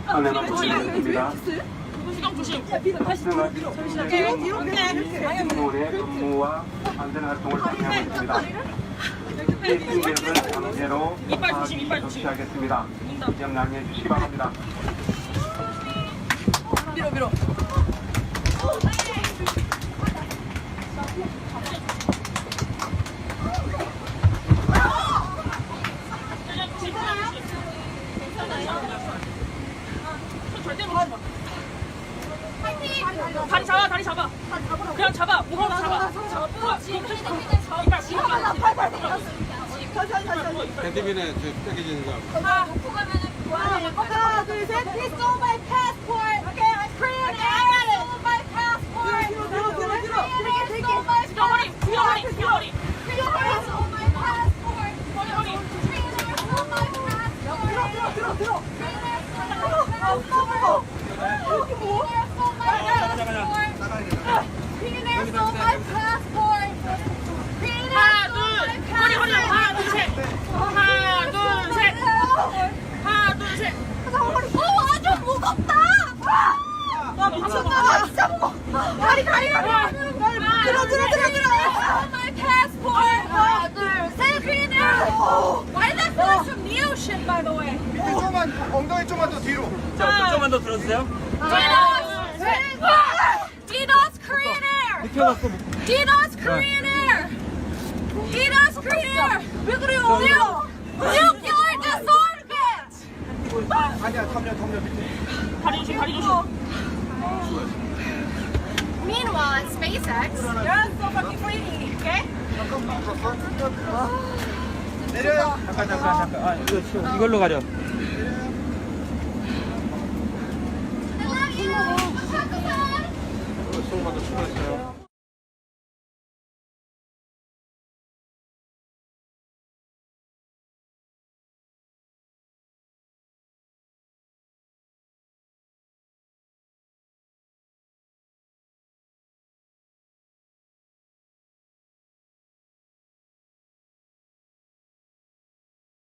안내만 부탁드립니다. 직무의 근무와 안전 활동을 방해하고 있습니다. 승객은 강제로 조치하겠습니다. 이점 양해해 주시기 바랍니다. 밀어. 다리 잡아. 그냥 잡아. 무거워 잡아. 밴드비는 떼겨지는 거. 하나, 둘, 셋. Please stole my passport. Okay, I'm Korean. I stole my passport. Korean stole my passport. Korean stole my passport. Korean stole my passport. 아주 무겁다. 와 미쳤나봐. 진짜 무거워. 다리 달려. 들어. My passport. 하나, 둘, 셋. Why did that feel like from the ocean, by the way? 밑에 좀만 엉덩이 좀만 더 뒤로. 조금만 더 들어주세요. DDoS Korean Air. DDoS Korean Air. DDoS Korean Air. 왜 그래요? Nuclear disarmament. 아니야, 덤려 밑에. 다리 조심. Meanwhile, at SpaceX, you're so fucking pretty, okay? 내려요. 잠깐. 아, 이걸로 가려. I love you. 조금만 더 추가했어요.